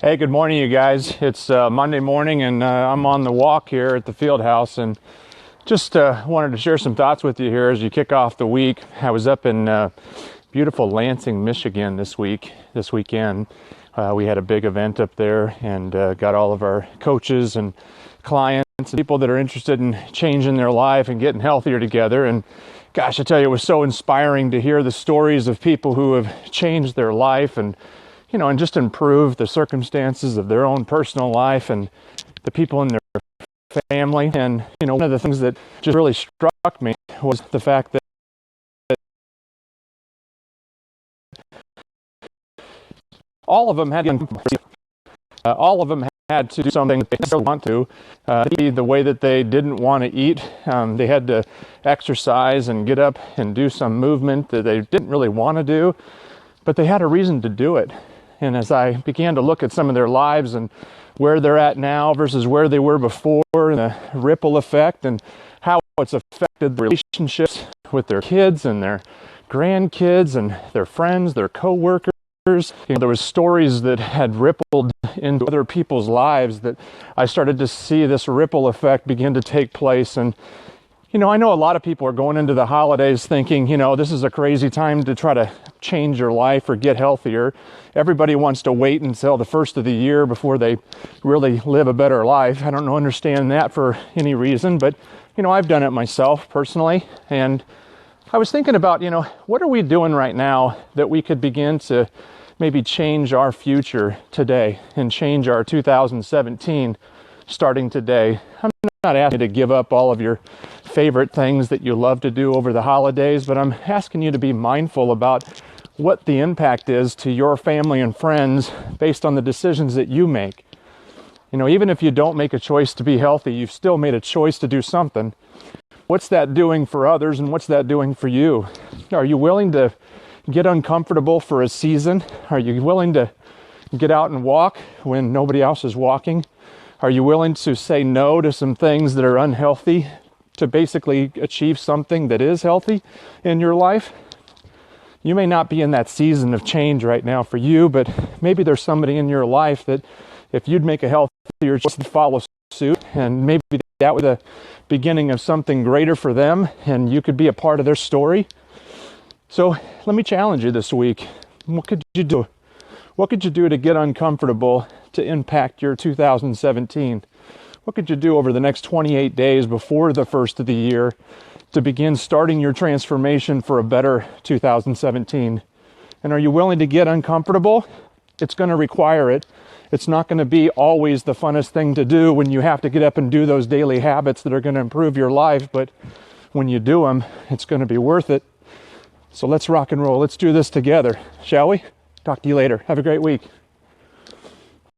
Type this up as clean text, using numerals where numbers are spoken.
Hey, good morning, you guys. It's Monday morning, and I'm on the walk here at the field house, and just wanted to share some thoughts with you here as you kick off the week. I was up in beautiful Lansing, Michigan this weekend. We had a big event up there, and got all of our coaches and clients and people that are interested in changing their life and getting healthier together. And gosh, I tell you, it was so inspiring to hear the stories of people who have changed their life and just improve the circumstances of their own personal life and the people in their family. And, one of the things that just really struck me was the fact that all of them had to do something they didn't want to. The way that they didn't want to eat, they had to exercise and get up and do some movement that they didn't really want to do, but they had a reason to do it. And as I began to look at some of their lives and where they're at now versus where they were before, and the ripple effect and how it's affected the relationships with their kids and their grandkids and their friends, their co-workers. There was stories that had rippled into other people's lives that I started to see this ripple effect begin to take place. And I know a lot of people are going into the holidays thinking, this is a crazy time to try to change your life or get healthier. Everybody wants to wait until the first of the year before they really live a better life. I don't understand that for any reason, but, I've done it myself personally. And I was thinking about, what are we doing right now that we could begin to maybe change our future today and change our 2017 starting today. I'm not asking you to give up all of your favorite things that you love to do over the holidays, but I'm asking you to be mindful about what the impact is to your family and friends based on the decisions that you make. Even if you don't make a choice to be healthy, you've still made a choice to do something. What's that doing for others, and what's that doing for you? Are you willing to get uncomfortable for a season? Are you willing to get out and walk when nobody else is walking? Are you willing to say no to some things that are unhealthy to basically achieve something that is healthy in your life? You may not be in that season of change right now for you, but maybe there's somebody in your life that if you'd make a healthier choice to follow suit, and maybe that was the beginning of something greater for them, and you could be a part of their story. So let me challenge you this week. What could you do? What could you do to get uncomfortable to impact your 2017? What could you do over the next 28 days before the first of the year to begin starting your transformation for a better 2017? And are you willing to get uncomfortable? It's going to require it. It's not going to be always the funnest thing to do when you have to get up and do those daily habits that are going to improve your life, but when you do them, it's going to be worth it. So let's rock and roll. Let's do this together, shall we? Talk to you later. Have a great week.